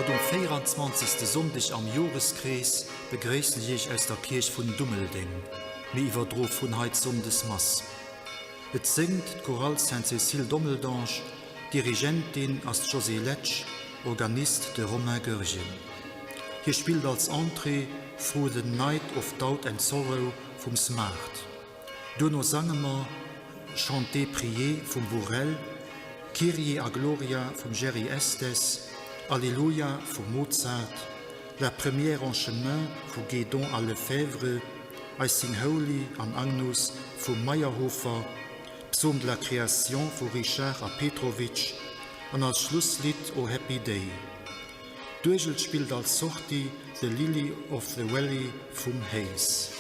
am 24. Sonntag am Jahreskreis begrüßen ich aus der Kirche von Dummelding, mir überdroh von heute Sonntagsmass. Es singt die Chorale Saint-Cécile Dommeldange, Dirigentin als José Letsch, Organist der Romain Görgin. Hier spielt als Entrée Through the Night of Doubt and Sorrow vom Smart. Donno sangen wir Chanter Prier vom Bourrel, Kyrie a Gloria vom Jerry Estes, Alléluia von Mozart, La Première en Chemin von Guédon à Lefebvre, I Sing Holy an Agnus von Meyerhofer, Psaume de la Création von Richard a Petrovitch und als Schlusslied O Happy Day. Durchel spielt als Sortie The Lily of the Valley vom Hayes.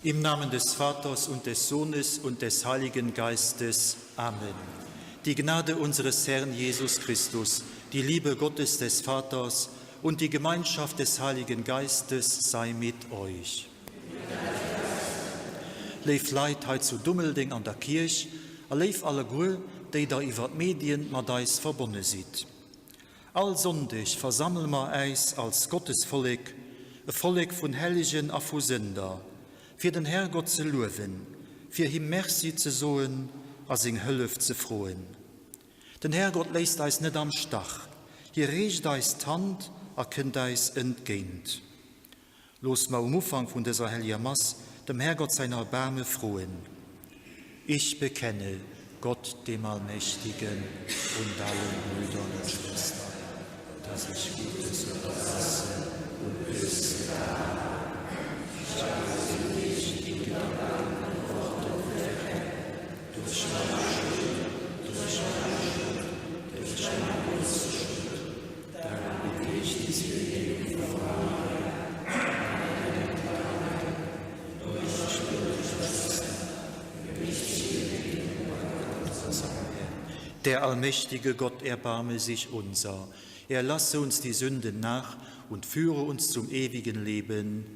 Im Namen des Vaters und des Sohnes und des Heiligen Geistes. Amen. Die Gnade unseres Herrn Jesus Christus, die Liebe Gottes des Vaters und die Gemeinschaft des Heiligen Geistes sei mit euch. Leif Leid heut zu Dummelding an der Kirche, leif alle Gül, die da über die Medien mit uns verbunden sind. All Sonntag versammeln wir uns als Gottesvolk, ein Volk von Heiligen und von Sünder, für den Herrgott zu loben, für ihm Merci zu sagen, als ihn Hilfe zu freuen. Den Herrgott lässt eis net am Stach, hier regt eis Hand, erkennt eis entgeint. Los ma Umfang von dieser Heiliger Mass, dem Herrgott seiner Erbarme frohen. Ich bekenne Gott dem Allmächtigen und allen Brüdern und Schwestern, dass ich Gutes unterlasse und Böses getan habe. Ich habe nicht die Gedanken und Worte verfehlt, durch meine Schuld, durch meine Unschuld. Darum bitte ich die Seligen verwahren. Der allmächtige Gott erbarme sich unser. Er lasse uns die Sünden nach und führe uns zum ewigen Leben.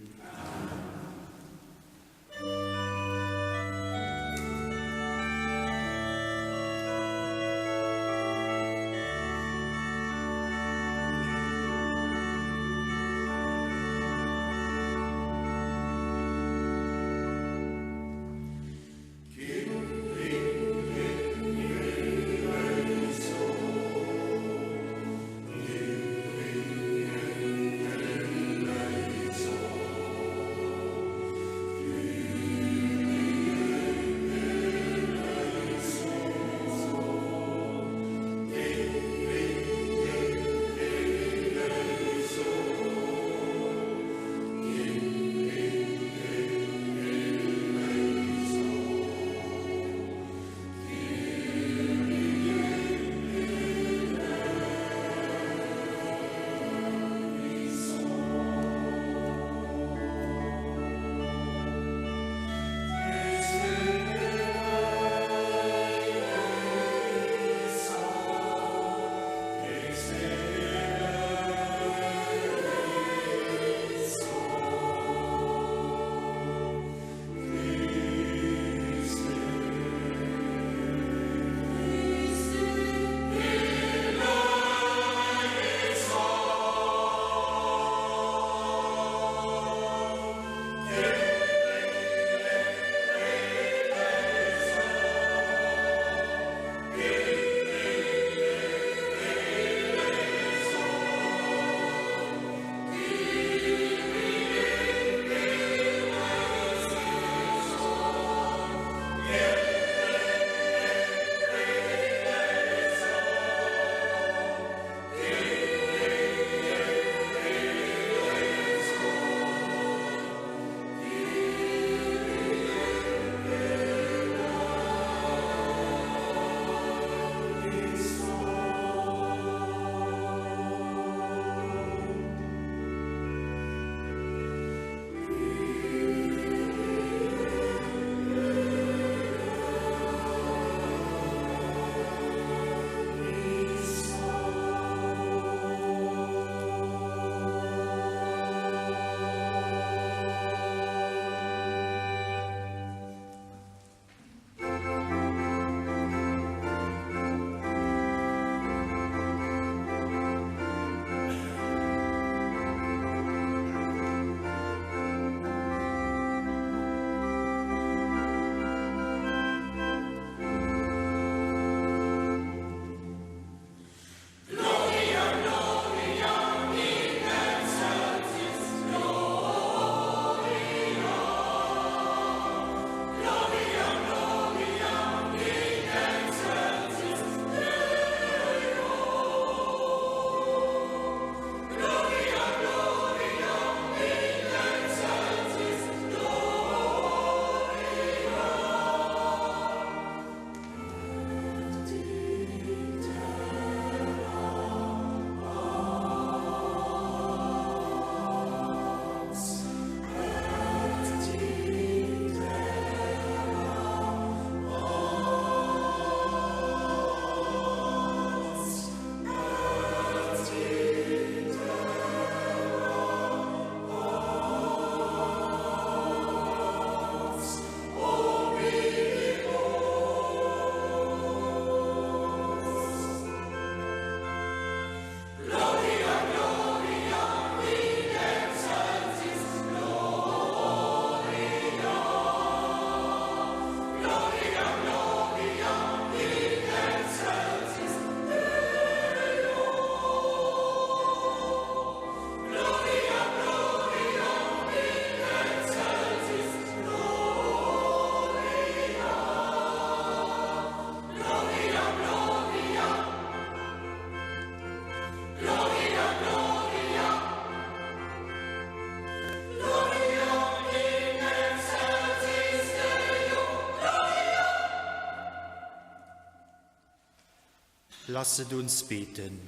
lasset uns beten.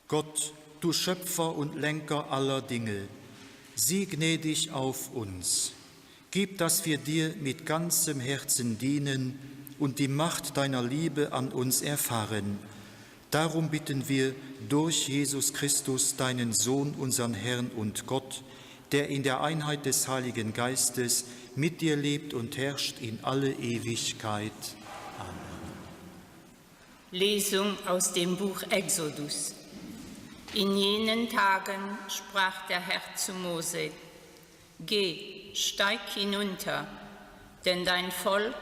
Gott, du Schöpfer und Lenker aller Dinge, sieh gnädig auf uns. Gib, dass wir dir mit ganzem Herzen dienen und die Macht deiner Liebe an uns erfahren. Darum bitten wir durch Jesus Christus, deinen Sohn, unseren Herrn und Gott, der in der Einheit des Heiligen Geistes mit dir lebt und herrscht in alle Ewigkeit. Amen. Lesung aus dem Buch Exodus. In jenen Tagen sprach der Herr zu Mose: Geh, steig hinunter, denn dein Volk,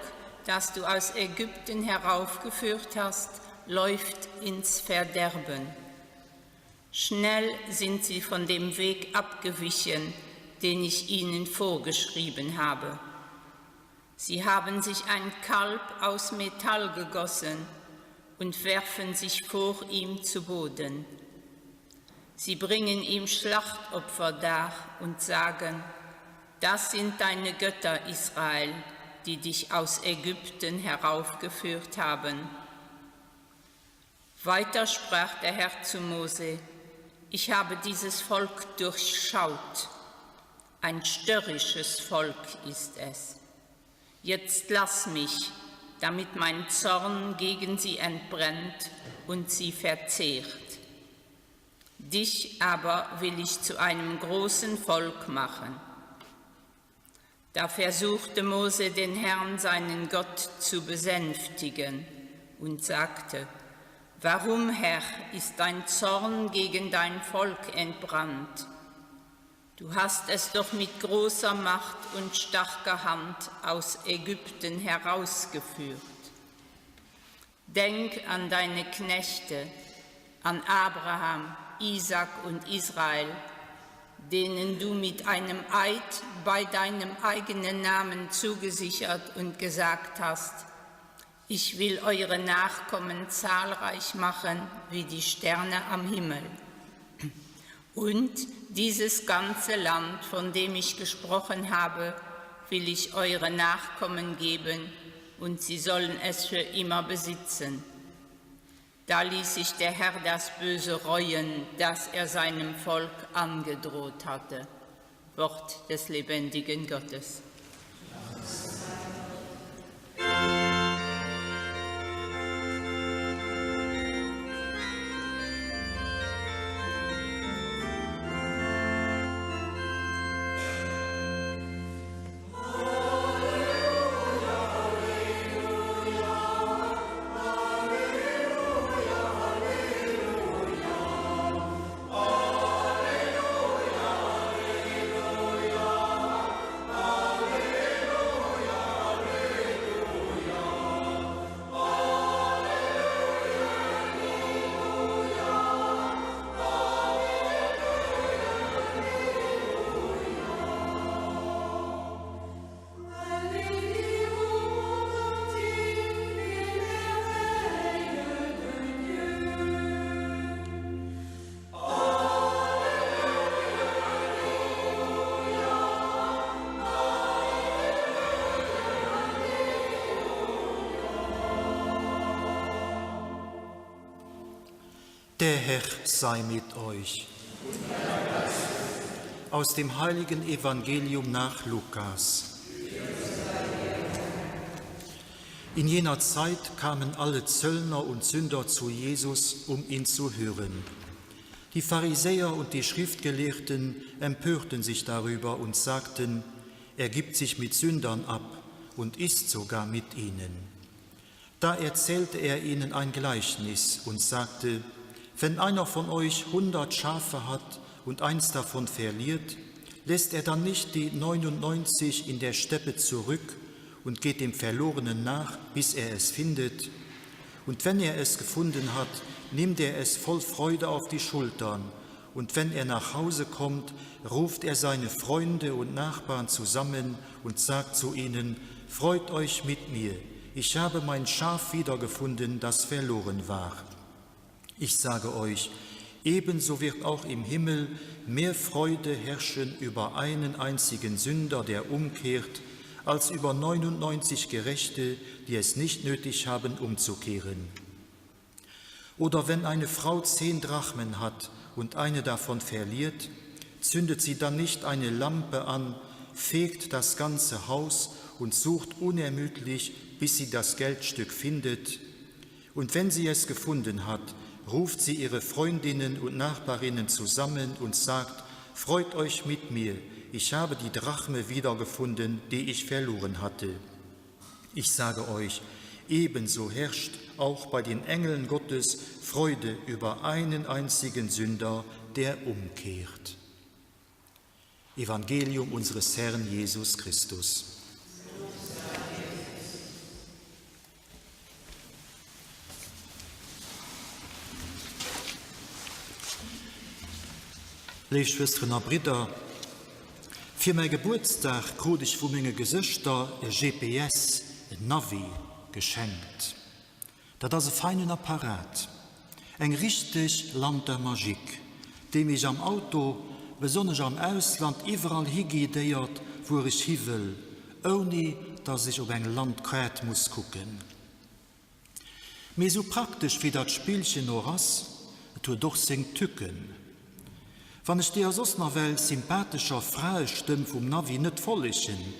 das du aus Ägypten heraufgeführt hast, läuft ins Verderben. Schnell sind sie von dem Weg abgewichen, den ich ihnen vorgeschrieben habe. Sie haben sich ein Kalb aus Metall gegossen und werfen sich vor ihm zu Boden. Sie bringen ihm Schlachtopfer dar und sagen: Das sind deine Götter, Israel, die dich aus Ägypten heraufgeführt haben. Weiter sprach der Herr zu Mose: Ich habe dieses Volk durchschaut. Ein störrisches Volk ist es. Jetzt lass mich, damit mein Zorn gegen sie entbrennt und sie verzehrt. Dich aber will ich zu einem großen Volk machen. Da versuchte Mose den Herrn, seinen Gott, zu besänftigen und sagte: Warum, Herr, ist dein Zorn gegen dein Volk entbrannt? Du hast es doch mit großer Macht und starker Hand aus Ägypten herausgeführt. Denk an deine Knechte, an Abraham, Isaak und Israel, denen du mit einem Eid bei deinem eigenen Namen zugesichert und gesagt hast: Ich will eure Nachkommen zahlreich machen wie die Sterne am Himmel. Und dieses ganze Land, von dem ich gesprochen habe, will ich eure Nachkommen geben, und sie sollen es für immer besitzen. Da ließ sich der Herr das Böse reuen, das er seinem Volk angedroht hatte. Wort des lebendigen Gottes. Der Herr sei mit euch. Aus dem heiligen Evangelium nach Lukas. In jener Zeit kamen alle Zöllner und Sünder zu Jesus, um ihn zu hören. Die Pharisäer und die Schriftgelehrten empörten sich darüber und sagten: Er gibt sich mit Sündern ab und isst sogar mit ihnen. Da erzählte er ihnen ein Gleichnis und sagte: Wenn einer von euch 100 Schafe hat und eins davon verliert, lässt er dann nicht die 99 in der Steppe zurück und geht dem Verlorenen nach, bis er es findet? Und wenn er es gefunden hat, nimmt er es voll Freude auf die Schultern. Und wenn er nach Hause kommt, ruft er seine Freunde und Nachbarn zusammen und sagt zu ihnen: Freut euch mit mir, ich habe mein Schaf wiedergefunden, das verloren war. Ich sage euch, ebenso wird auch im Himmel mehr Freude herrschen über einen einzigen Sünder, der umkehrt, als über 99 Gerechte, die es nicht nötig haben, umzukehren. Oder wenn eine Frau 10 Drachmen hat und eine davon verliert, zündet sie dann nicht eine Lampe an, fegt das ganze Haus und sucht unermüdlich, bis sie das Geldstück findet. Und wenn sie es gefunden hat, ruft sie ihre Freundinnen und Nachbarinnen zusammen und sagt: Freut euch mit mir, ich habe die Drachme wiedergefunden, die ich verloren hatte. Ich sage euch, ebenso herrscht auch bei den Engeln Gottes Freude über einen einzigen Sünder, der umkehrt. Evangelium unseres Herrn Jesus Christus. Liebe Schwestern und Brüder, für mein Geburtstag kriege ich von meinen Gesichtern ein GPS, ein Navi, geschenkt. Das ist ein feiner Apparat, ein richtig Land der Magik, dem ich am Auto, besonders am Ausland, überall hingehe, wo ich hin will, ohne dass ich auf ein Landkarte muss gucken. Mir so praktisch wie das Spielchen noch ist, tut doch seine Tücken. Wenn ich dir sonst noch wel sympathischer Frauenstimme vom Navi nicht folgen,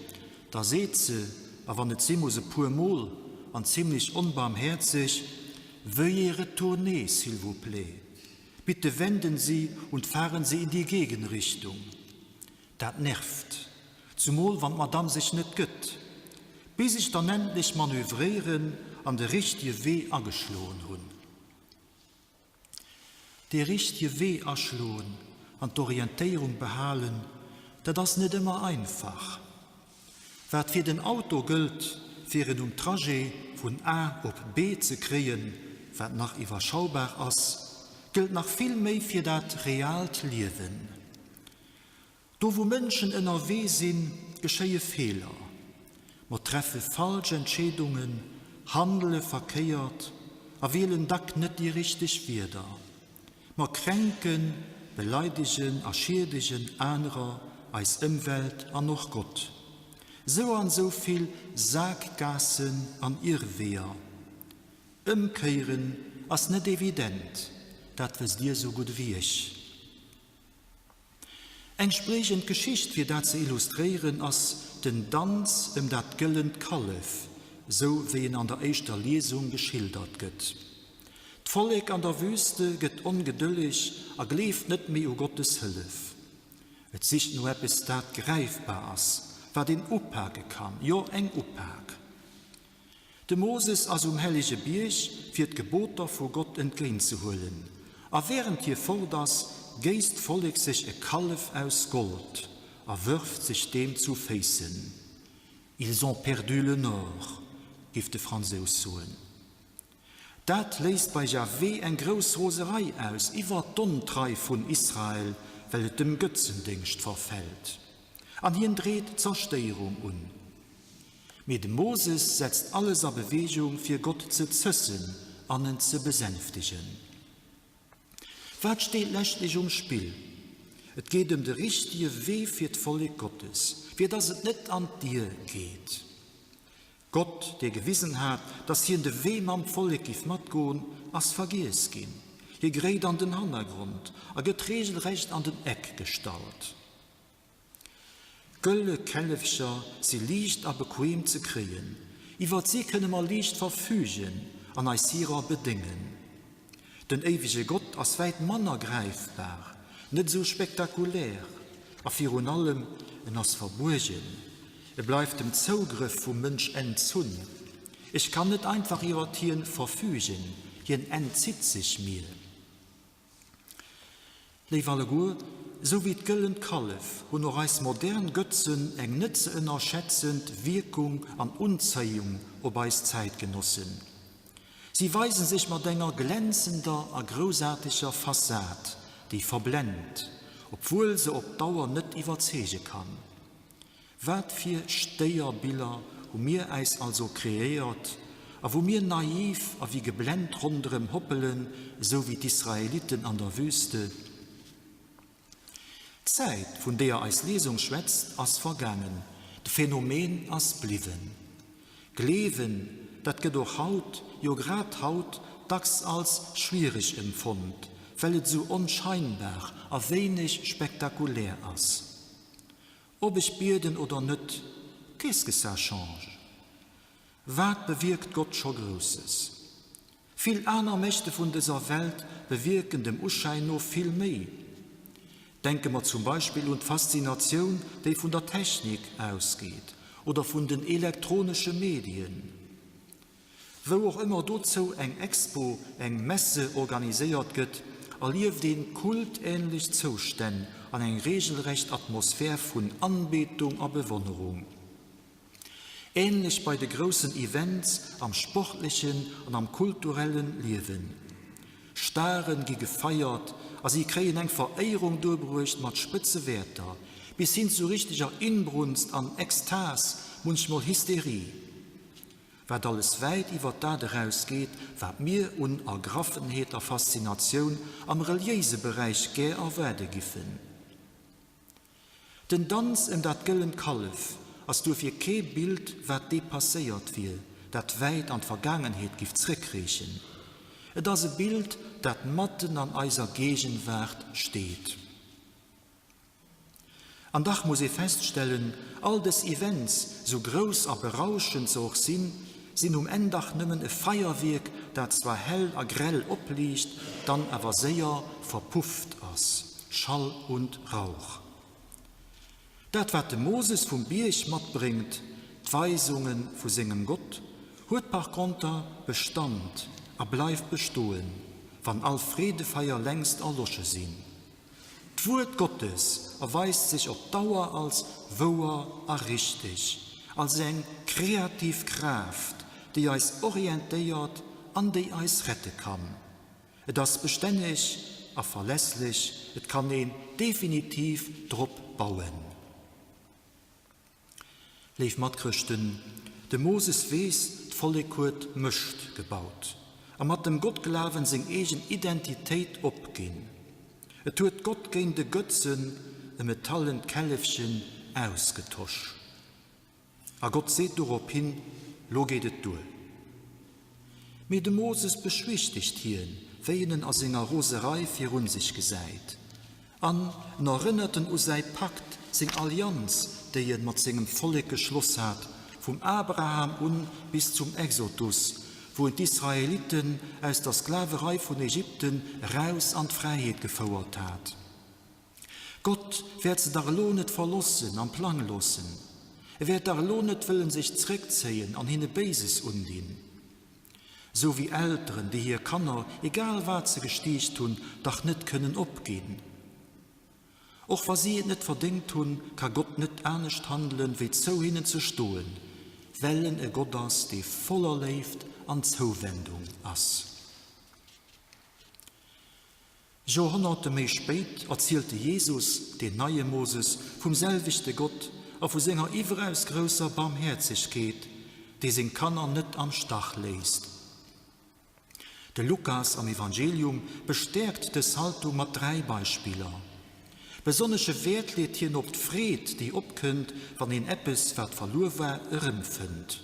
da seht sie, aber nicht sie muss ein paar Mal und ziemlich unbarmherzig: Veuillez retourner, s'il vous plaît. Bitte wenden Sie und fahren Sie in die Gegenrichtung. Das nervt, zumal wenn Madame sich nicht gibt, bis ich dann endlich manövrieren an der richtigen Weg angeschlagen habe. Der richtige Weg anschlagen und die Orientierung behalten, das ist nicht immer einfach. Was für den Auto gilt, für ein Trajet von A auf B zu kriegen, was nach überschaubar ist, gilt noch viel mehr für das reale Leben. Da, wo Menschen in der Weg sind, geschehen Fehler. Wir treffen falsche Entscheidungen, handeln verkehrt, wählen das nicht die richtig wieder. Wir kränken, beleidigen, erschädigen andere als Umwelt und noch Gott. So an so viel Sackgassen an Irrwehr. Umkehren ist nicht evident, das ist dir so gut wie ich. Entsprechend Geschichte, wie das zu illustrieren, ist den Tanz das Gillend Kalef, so wie ihn an der ersten Lesung geschildert wird. Das Volk an der Wüste geht ungeduldig, gleift nicht mehr um Gottes Hilfe. Es ist nur etwas, das greifbar ist, was den uppacken kann, ja eng uppack. Der Moses ist heilige Berg für die Gebote vor Gott entgegen zu holen. Aber während hier vor das geist Volk sich ein Kalf aus Gold, wirft sich dem zu Füßen. Ils ont perdu le nord, gibt der Französ sagen. Das löst bei Jahwe eine grosse Roserei aus, über die Untreu von Israel, weil es dem Götzendienst verfällt. An ihn dreht Zerstörung um. Mit Moses setzt alles in Bewegung, für Gott zu züssen und ihn zu besänftigen. Was steht letztlich im Spiel? Es geht den richtigen Weg für das Volk Gottes, wie das es nicht an dir geht. Gott, der gewissen hat, dass hier in der Weh am Volk mitgehen, als vergiss gehen. Hier gerät an den Hintergrund, geht regelrecht an den Eck gestaltet. Gölle Kälfscher, sie leicht aber bequem zu kriegen. Über sie können wir leicht verfügen, an als ihrer bedingen. Den ewige Gott als weit manner greifbar, nicht so spektakulär, aber für allem als verborgen. Bleibt dem Zugriff vom Mensch entzun. Ich kann nicht einfach ihrer Tieren verfügen, hier entzieht sich mir. Levalgur, so wie Gillend Kalef, und noch als modern Götzen eng nicht zu unterschätzend Wirkung an Unzeigung ob als Zeitgenossen. Sie weisen sich mit einer glänzender, großartiger Fassade, die verblendet, obwohl sie auf Dauer nicht überzeugen kann. Was für Steherbilder, wo mir eis also kreiert, wo mir naiv, wie geblendet rundem hoppelen, so wie die Israeliten an der Wüste. Zeit, von der als Lesung schwätzt, als vergangen, das Phänomen als blieben. Gleven, dat geht durch Haut, jo grad Haut, dacks als schwierig empfund, weil es so unscheinbar, a wenig spektakulär ist. Ob ich beten oder nicht, qu'est-ce que ça change? Was bewirkt Gott schon Großes? Viel andere Mächte von dieser Welt bewirken dem Ausschein noch viel mehr. Denken wir zum Beispiel an die Faszination, die von der Technik ausgeht oder von den elektronischen Medien. Wo auch immer dazu eine Expo, eine Messe organisiert wird, erlebt den kultähnlichen Zustand an eine regelrechte Atmosphäre von Anbetung und Bewunderung. Ähnlich bei den großen Events am sportlichen und am kulturellen Leben. Starren die gefeiert, als sie kriegen eine Verehrung durchbrücht mit spitze Wörter, bis hin zu richtiger Inbrunst an Ekstase, manchmal Hysterie. Was alles weit über das herausgeht, was mir und Ergreifenheit der Faszination am religiösen Bereich gern erwerben giffen. Den Tanz in dat güllen Kalf, als du für kein Bild, was depassiert wird, dat weit an die Vergangenheit gibt zurückriechen. Das ist ein Bild, das mitten an unserer Gegenwart steht. An Dach muss ich feststellen, all des Events, so groß und berauschend sie auch sind Endach nimmen ein Feuerwerk, das zwar hell und grell obliegt, dann aber sehr verpufft ist. Schall und Rauch. Das, was Moses vom Birch mitbringt, die Weisungen von seinem Gott, hat par contre Bestand, bleibt bestehen, wann all Friedefeier längst erloschen sind. Das Wort Gottes erweist sich auf Dauer als wahr und richtig, als eine kreative Kraft, die uns orientiert und die uns retten kann. Das ist beständig und verlässlich, es kann ihn definitiv drauf bauen. Lief Matchristen, de Moses weiß, die Volk hat mischt gebaut. Hat dem Gottglauben seine eigene Identität abgehen. Tut Gott gegen de Götzen ein metallen Kälfchen ausgetauscht. Aber Gott sieht darauf hin, lo geht es durch. Mit dem Moses beschwichtigt hier, weinen aus seiner Roserei für sich gesagt. An erinnerten aus sein Pakt, seine Allianz, die er mit seinem Volk geschlossen hat, vom Abraham an bis zum Exodus, wo die Israeliten aus der Sklaverei von Ägypten raus an die Freiheit geführt hat. Gott wird sie der Lohn nicht verlassen, am Plan lassen. Wird der Lohn nicht wollen sich zurückziehen, an ihre Basis undienen. So wie Eltern, die hier Kanner, egal was sie gestiegt tun, doch nicht können abgehen. Auch was sie nicht verdient tun, kann Gott nicht ernst handeln, wie zu ihnen zu stohlen, weil Gott ist, der voller lebt an Zuwendung ist. Jahrhunderte mehr spät erzählte Jesus, den neuen Moses, vom selbigen Gott, auf von seiner überaus größer Barmherzigkeit, die sein Kanner nicht am Stach lässt. Der Lukas am Evangelium bestärkt das Haltung mit 3 Beispielen. Besonderer Wert legt hier auf die Friede, die abkönnt, wenn ein etwas, was verloren war, findet.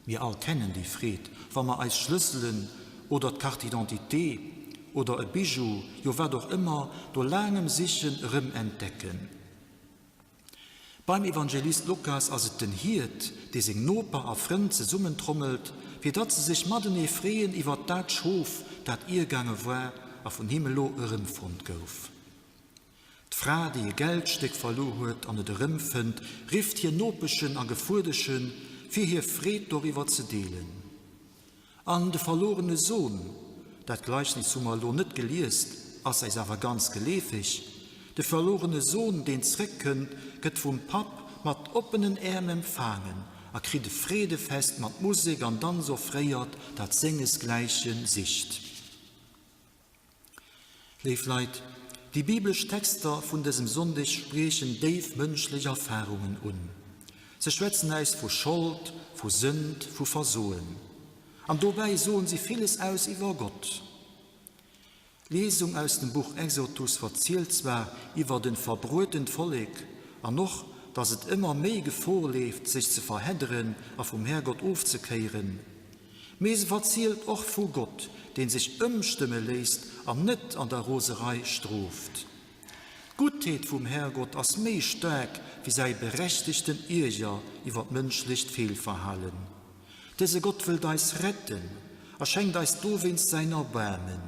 Wir alle kennen die Friede, wenn wir als Schlüsseln oder die Carte d'identité oder ein Bijou, ja was doch immer, durch langem Sichen entdecken. Beim Evangelist Lukas als es den Hirt, der sich Nopa auf Freund zusammentrommelt, wie dat sie sich madene freien über dat Schof, dat ihr gange war, auf von Himmelo Fund gouf. Die Frau, die ihr Geldstück verloren hat, an der Rimpfend, rift hier Nopischen an Gefurdischen, für hier Fried darüber zu delen. An der verlorene Sohn, dat gleich nicht zumal nicht geliest, als er aber ganz geläufig, der verlorene Sohn, den zurückkennt, geht vom Pap mit offenen Armen empfangen, kriegt Friede fest mit Musik und dann so freiert, dat singesgleichen Sicht. Lief Leid, die biblischen Texte von diesem Sonntag sprechen tief menschliche Erfahrungen an. Sie schwätzen uns von Schuld, von Sünd, von Versohlen. Und dabei sohlen sie vieles aus über Gott. Lesung aus dem Buch Exodus erzählt zwar über den verbrühten Volk, aber noch, dass es immer mehr Gefahr lebt, sich zu verheddern und vom Herrgott aufzukehren. Aber sie erzählt auch von Gott, den sich Stimme lässt, an net an der Roserei stroft. Gutheit vom Herrgott as mei stark wie sei berechtigten Irrja iwwer menschlich Fehlverhallen. Diese Gott will deis retten, schenkt deis du winst seiner Erbarmen.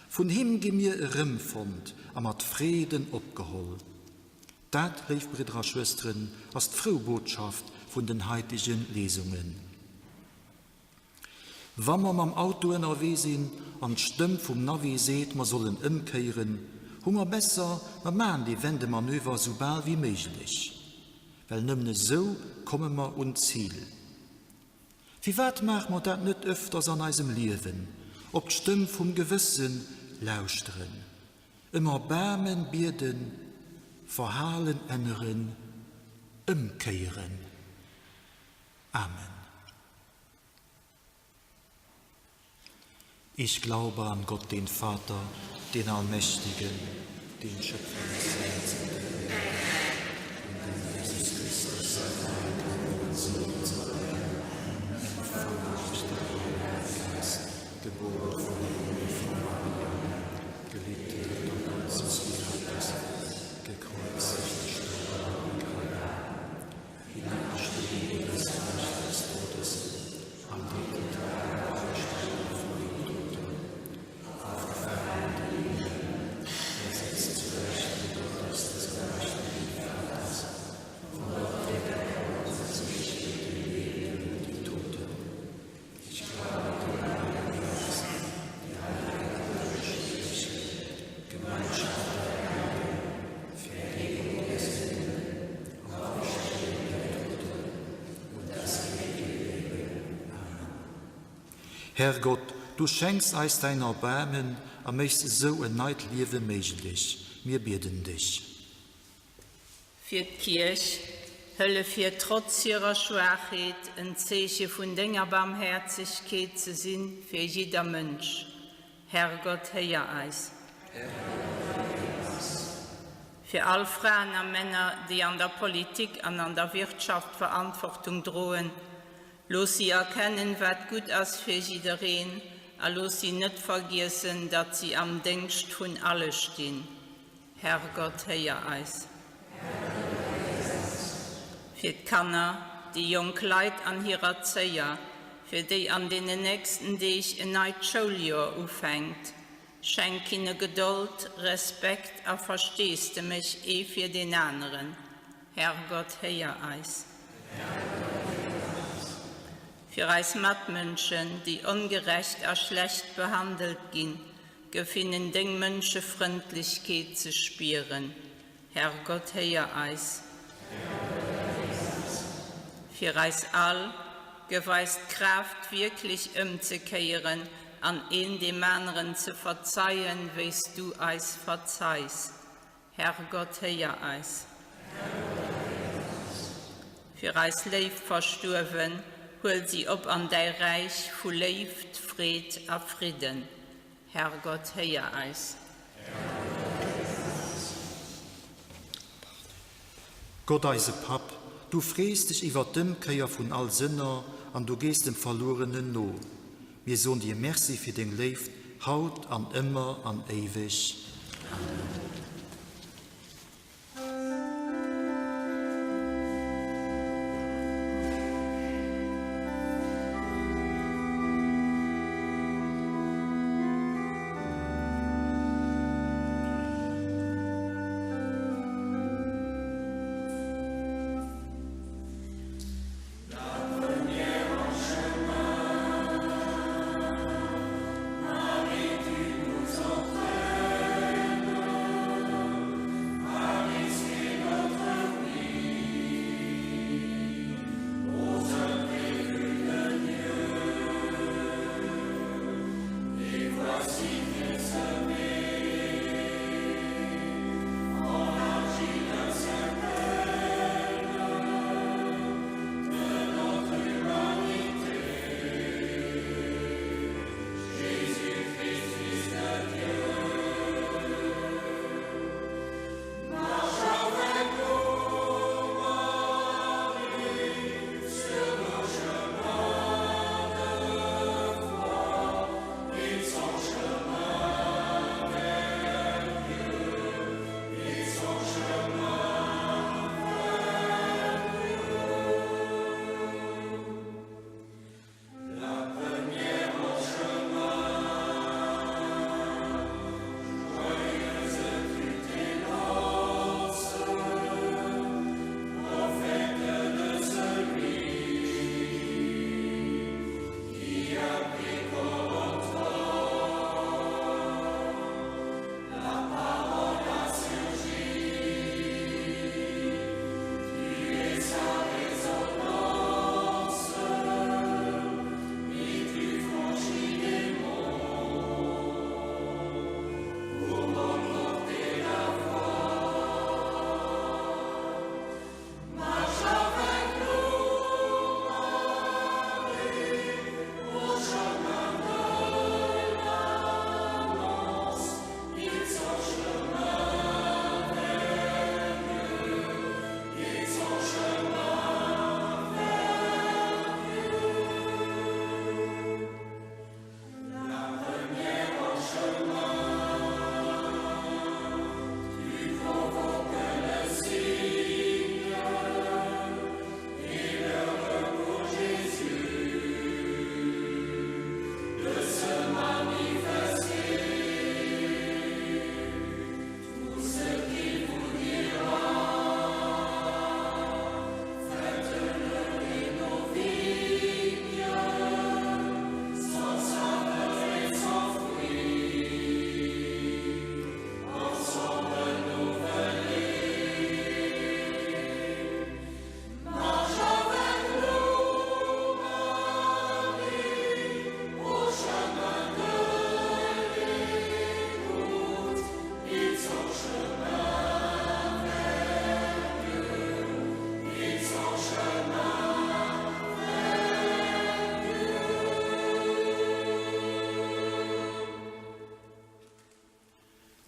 Von ihm gi mir Rimmfund, am hat Frieden opgeholt. Dat, lief Brüder und Schwestern, als die frohe Botschaft von den heutigen Lesungen. Wenn wir am Auto unterwegs sind und die Stimme vom Navi sieht, wir sollen umkehren, haben wir besser, wir machen die Wendemanöver so bald wie möglich. Weil nur so kommen wir ans Ziel. Wie weit machen wir das nicht öfters an unserem Leben, ob die Stimme vom Gewissen lauschen, immer Erbarmen bitten, verhalen ändern, umkehren. Amen. Ich glaube an Gott, den Vater, den Allmächtigen, den Schöpfer des Himmels und der Erde, und den Jesus Christus, seinen eigenen Sohn zu erleben, empfangen durch den Heiligen Geist, geboren von der von Maria, gelitten unter Pontius Pilatus, gekreuzigt, gestorben, begraben, hinabgestiegen in das Reich des Todes, am dritten Tag auferstanden von den Toten, aufgefahren in die Himmel, sitzt zu Rechten Gottes des allmächtigen Vaters, von dort wird zu richten die Lebenden und die Toten. Ich glaube den Heiligen Geist, die heilige Kirche, Gemeinschaft der Heiligen, Vergebung der Sünden, Auferstehung der Toten und das ewige Leben. Amen. Herrgott, du schenkst eis dein Erbarmen, am möchtest so ein Neid Leben möglich. Wir bitten dich. Für die Kirche, Hölle für trotz ihrer Schwachheit ein Zeichen von deiner Barmherzigkeit zu sein für jeder Mensch. Herrgott, Herr Eis. Für alle Frauen und Männer, die an der Politik und an der Wirtschaft Verantwortung drohen, los sie erkennen, was gut ist für jederin, und los sie nicht vergessen, dass sie am Dienst von allen stehen. Herrgott, Herr Eis. Für die Kanner, die jungen Leute an ihrer Zeit, für die an den nächsten Tag ein neues Schuljahr aufhängt, schenk ihnen Geduld, Respekt und verstehst du mich für den anderen. Herrgott, Herr Eis. Für uns Mitmenschen, die ungerecht und schlecht behandelt gehen, gefinnen den Menschen Freundlichkeit zu spüren. Herrgott, Herr Eis. Für uns all geweist Kraft, wirklich umzukehren, an ihn dem anderen zu verzeihen, wie du eis verzeihst. Herrgott, Herr Eis. Für uns Leib verstorben, hol sie ob an dein Reich, wo lebt Fried und Frieden. Herrgott, Herr Eis. Gott, eise Pap, du fräst dich über dem Keier von all Sinner, und du gehst dem Verlorenen no. Wir sollen dir merci für den Leib, haut an immer an ewig. Amen.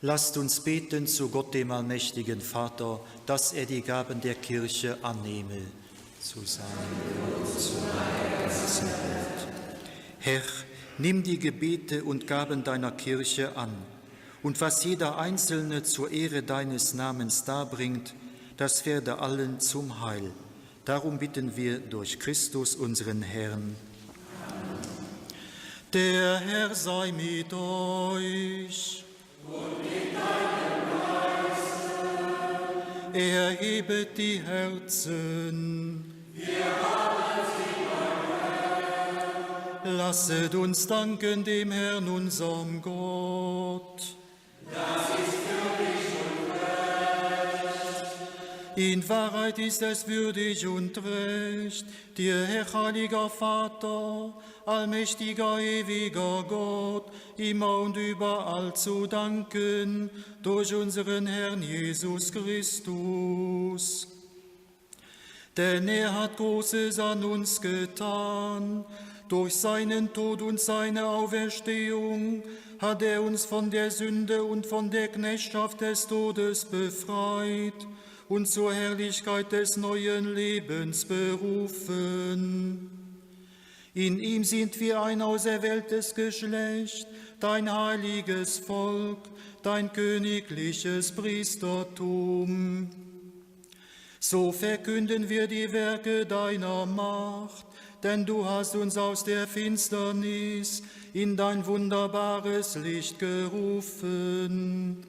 Lasst uns beten zu Gott, dem allmächtigen Vater, dass er die Gaben der Kirche annehme, zu seinem und zu deinem ganzen Welt. Herr, nimm die Gebete und Gaben deiner Kirche an, und was jeder Einzelne zur Ehre deines Namens darbringt, das werde allen zum Heil. Darum bitten wir durch Christus, unseren Herrn. Der Herr sei mit euch. Und mit deinem Geiste. Erhebet die Herzen. Wir haben sie, mein Herr. Lasset uns danken dem Herrn, unserem Gott. Das ist würdig und recht. In Wahrheit ist es würdig und recht, dir, Herr, heiliger Vater, allmächtiger, ewiger Gott, immer und überall zu danken, durch unseren Herrn Jesus Christus. Denn er hat Großes an uns getan. Durch seinen Tod und seine Auferstehung hat er uns von der Sünde und von der Knechtschaft des Todes befreit und zur Herrlichkeit des neuen Lebens berufen. In ihm sind wir ein auserwähltes Geschlecht, dein heiliges Volk, dein königliches Priestertum. So verkünden wir die Werke deiner Macht, denn du hast uns aus der Finsternis in dein wunderbares Licht gerufen.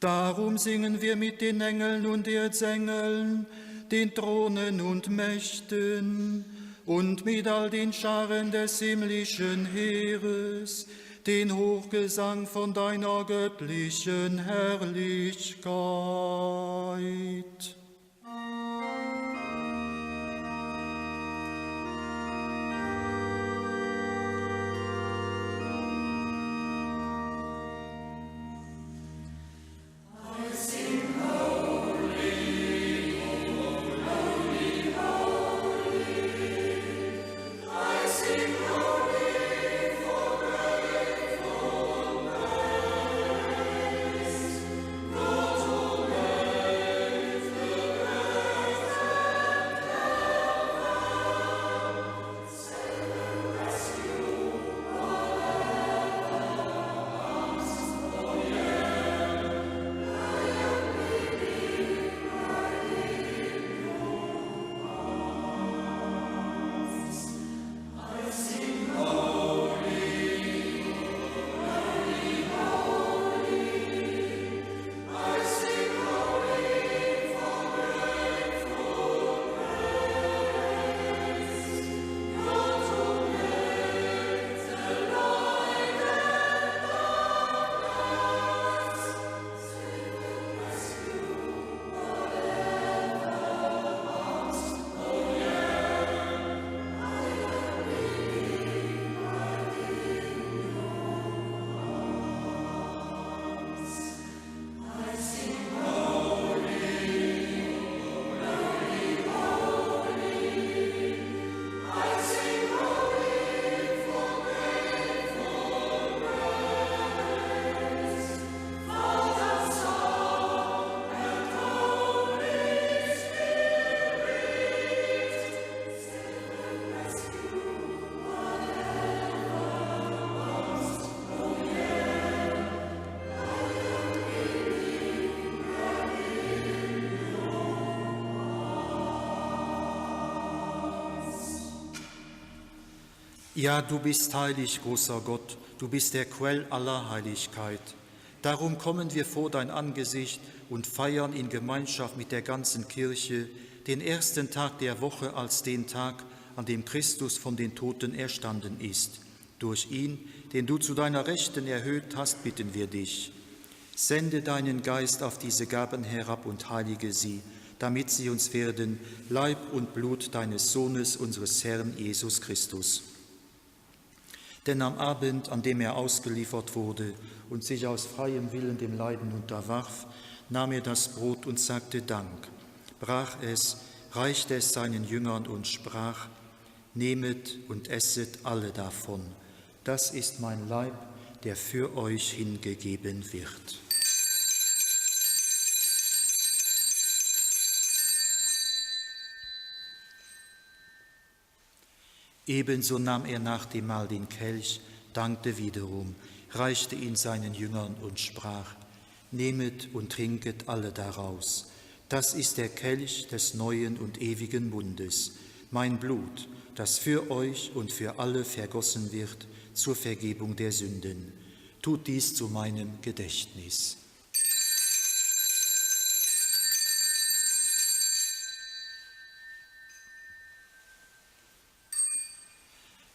Darum singen wir mit den Engeln und Erzengeln, den Thronen und Mächten und mit all den Scharen des himmlischen Heeres den Hochgesang von deiner göttlichen Herrlichkeit. Ja, du bist heilig, großer Gott, du bist der Quell aller Heiligkeit. Darum kommen wir vor dein Angesicht und feiern in Gemeinschaft mit der ganzen Kirche den ersten Tag der Woche als den Tag, an dem Christus von den Toten erstanden ist. Durch ihn, den du zu deiner Rechten erhöht hast, bitten wir dich. Sende deinen Geist auf diese Gaben herab und heilige sie, damit sie uns werden, Leib und Blut deines Sohnes, unseres Herrn Jesus Christus. Denn am Abend, an dem er ausgeliefert wurde und sich aus freiem Willen dem Leiden unterwarf, nahm er das Brot und sagte Dank, brach es, reichte es seinen Jüngern und sprach, nehmet und esset alle davon. Das ist mein Leib, der für euch hingegeben wird. Ebenso nahm er nach dem Mahl den Kelch, dankte wiederum, reichte ihn seinen Jüngern und sprach: Nehmet und trinket alle daraus. Das ist der Kelch des neuen und ewigen Bundes, mein Blut, das für euch und für alle vergossen wird zur Vergebung der Sünden. Tut dies zu meinem Gedächtnis.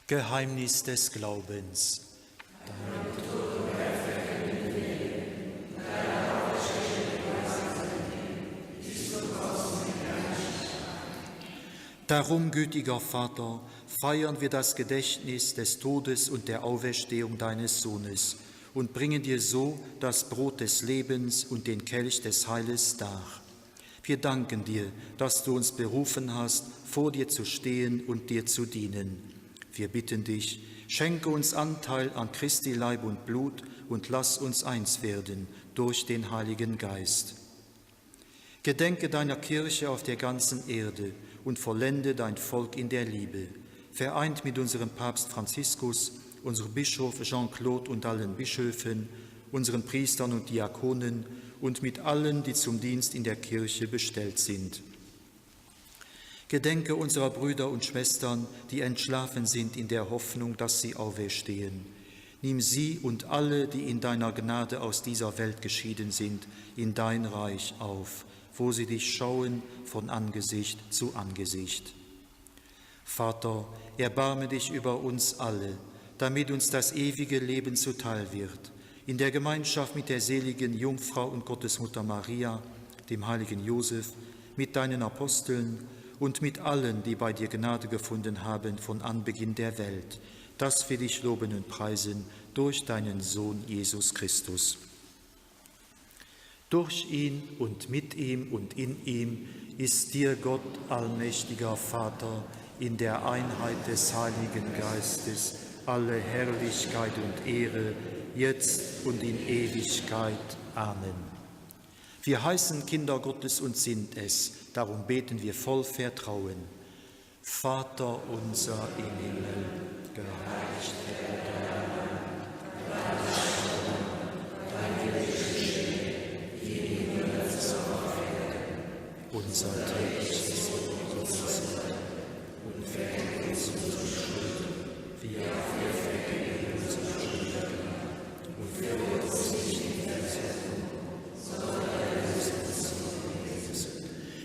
Geheimnis des Glaubens. Darum, gütiger Vater, feiern wir das Gedächtnis des Todes und der Auferstehung deines Sohnes und bringen dir so das Brot des Lebens und den Kelch des Heiles dar. Wir danken dir, dass du uns berufen hast, vor dir zu stehen und dir zu dienen. Wir bitten dich, schenke uns Anteil an Christi Leib und Blut und lass uns eins werden durch den Heiligen Geist. Gedenke deiner Kirche auf der ganzen Erde und vollende dein Volk in der Liebe, vereint mit unserem Papst Franziskus, unserem Bischof Jean-Claude und allen Bischöfen, unseren Priestern und Diakonen und mit allen, die zum Dienst in der Kirche bestellt sind. Gedenke unserer Brüder und Schwestern, die entschlafen sind in der Hoffnung, dass sie auferstehen. Nimm sie und alle, die in deiner Gnade aus dieser Welt geschieden sind, in dein Reich auf, wo sie dich schauen von Angesicht zu Angesicht. Vater, erbarme dich über uns alle, damit uns das ewige Leben zuteil wird, in der Gemeinschaft mit der seligen Jungfrau und Gottesmutter Maria, dem heiligen Josef, mit deinen Aposteln und mit allen, die bei dir Gnade gefunden haben von Anbeginn der Welt, dass wir dich loben und preisen durch deinen Sohn Jesus Christus. Durch ihn und mit ihm und in ihm ist dir Gott, allmächtiger Vater, in der Einheit des Heiligen Geistes alle Herrlichkeit und Ehre, jetzt und in Ewigkeit. Amen. Wir heißen Kinder Gottes und sind es, darum beten wir voll Vertrauen. Vater unser im Himmel, geheiligt werde dein Name, dein Wille geschehe, wie im Himmel so auf Erden. Unser tägliches Brot gib uns heute und vergib uns unsere Schuld, wie auch wir vergeben unseren Schuldigen. Und führe uns nicht in Versuchung, sondern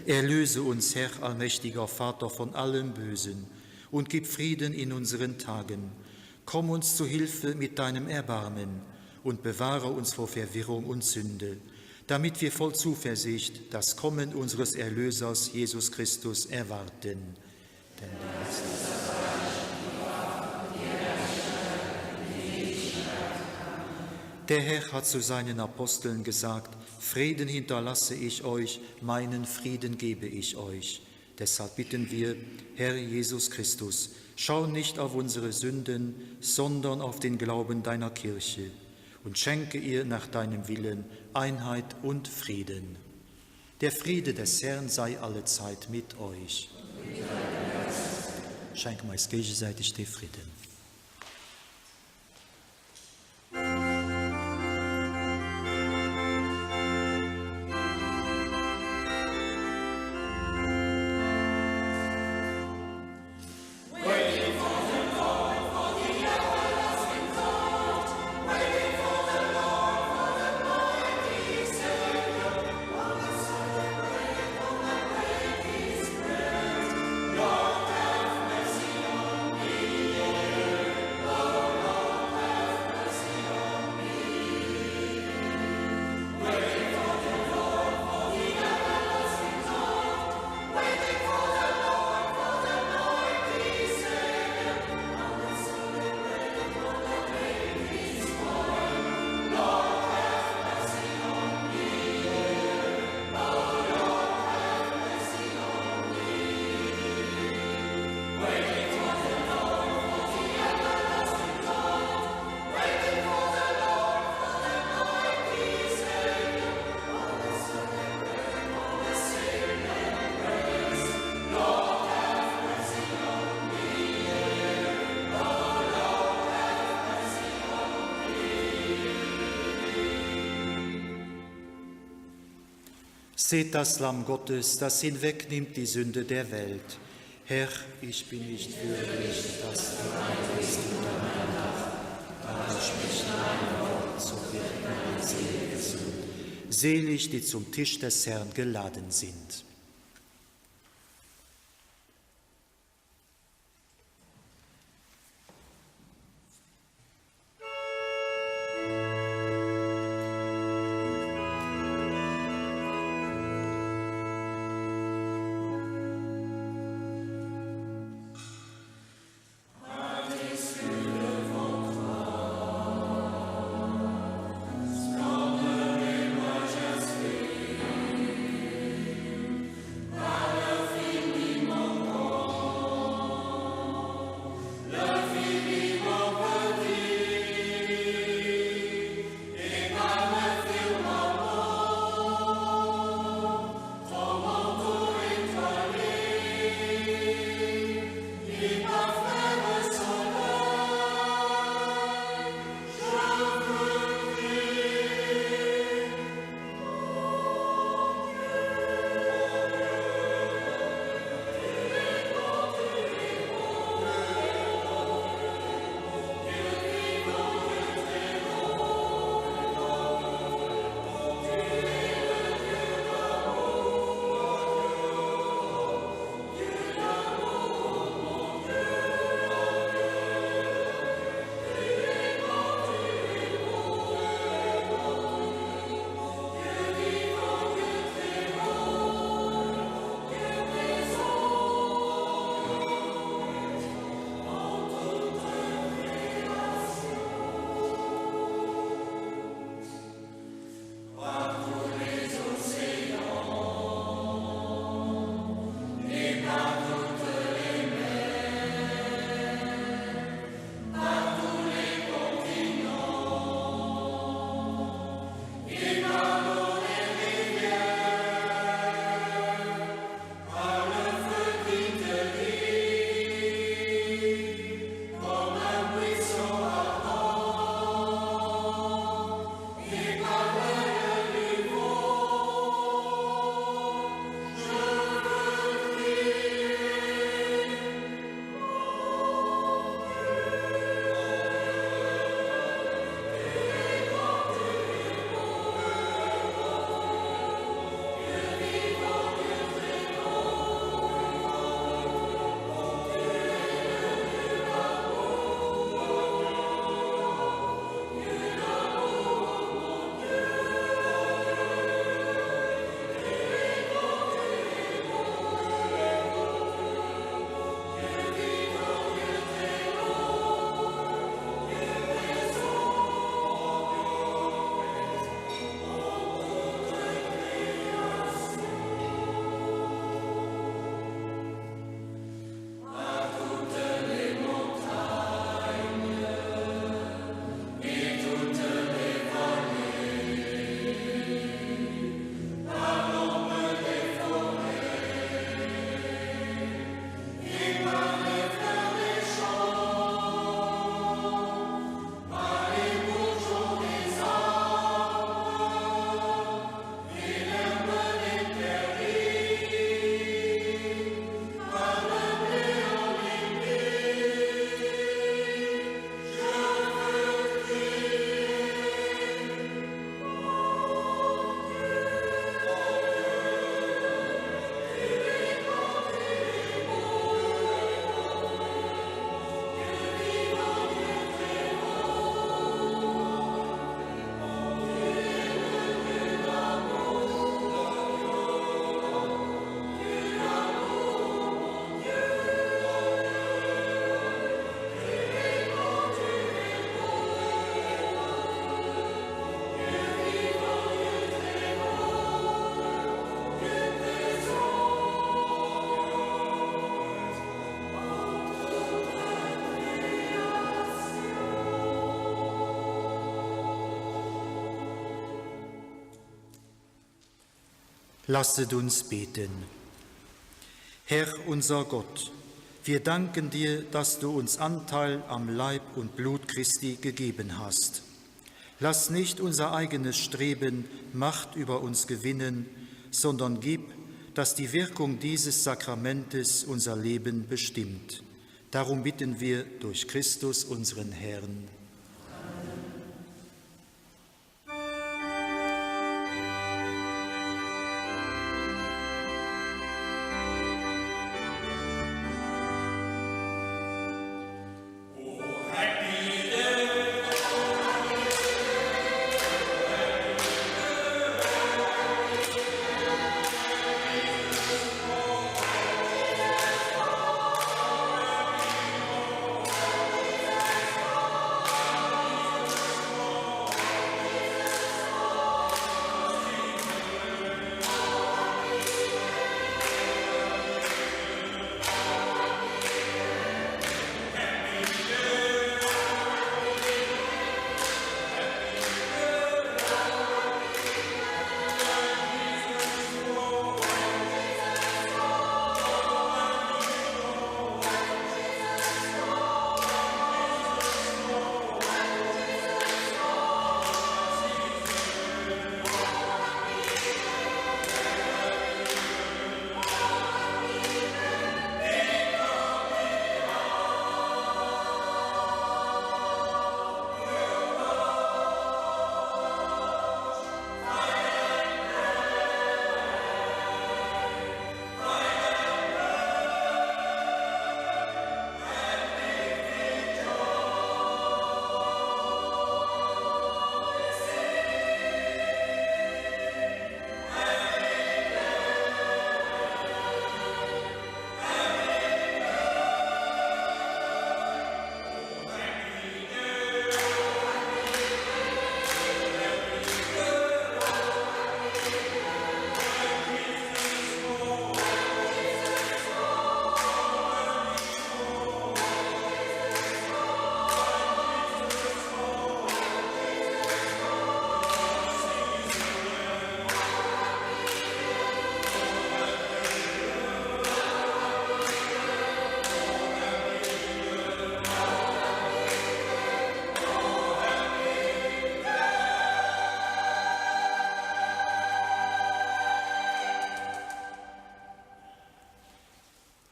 erlöse uns, Herr, allmächtiger Vater, von allem Bösen und gib Frieden in unseren Tagen. Komm uns zu Hilfe mit deinem Erbarmen und bewahre uns vor Verwirrung und Sünde, damit wir voll Zuversicht das Kommen unseres Erlösers Jesus Christus erwarten. Denn der Herr hat zu seinen Aposteln gesagt: Frieden hinterlasse ich euch, meinen Frieden gebe ich euch. Deshalb bitten wir, Herr Jesus Christus, schau nicht auf unsere Sünden, sondern auf den Glauben deiner Kirche und schenke ihr nach deinem Willen Einheit und Frieden. Der Friede des Herrn sei allezeit mit euch. Schenke meist gegenseitig den Frieden. Lord have mercy on me. Seht das Lamm Gottes, das hinwegnimmt die Sünde der Welt. Herr, ich bin nicht würdig, dass du eingehst unter mein Dach, aber sprich dein Wort, so wird meine Seele gesund. Selig, die zum Tisch des Herrn geladen sind. Lasset uns beten. Herr unser Gott, wir danken dir, dass du uns Anteil am Leib und Blut Christi gegeben hast. Lass nicht unser eigenes Streben Macht über uns gewinnen, sondern gib, dass die Wirkung dieses Sakramentes unser Leben bestimmt. Darum bitten wir durch Christus, unseren Herrn.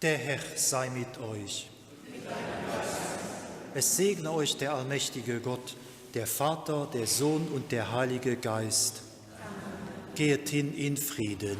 Der Herr sei mit euch. Es segne euch der allmächtige Gott, der Vater, der Sohn und der Heilige Geist. Geht hin in Frieden.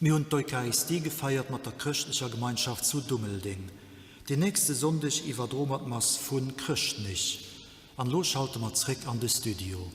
Wir haben die Eucharistie gefeiert mit der christlichen Gemeinschaft zu Dummelding. Die nächste Sonntag überdroht man von Christnich. An los schalten wir zurück an das Studio.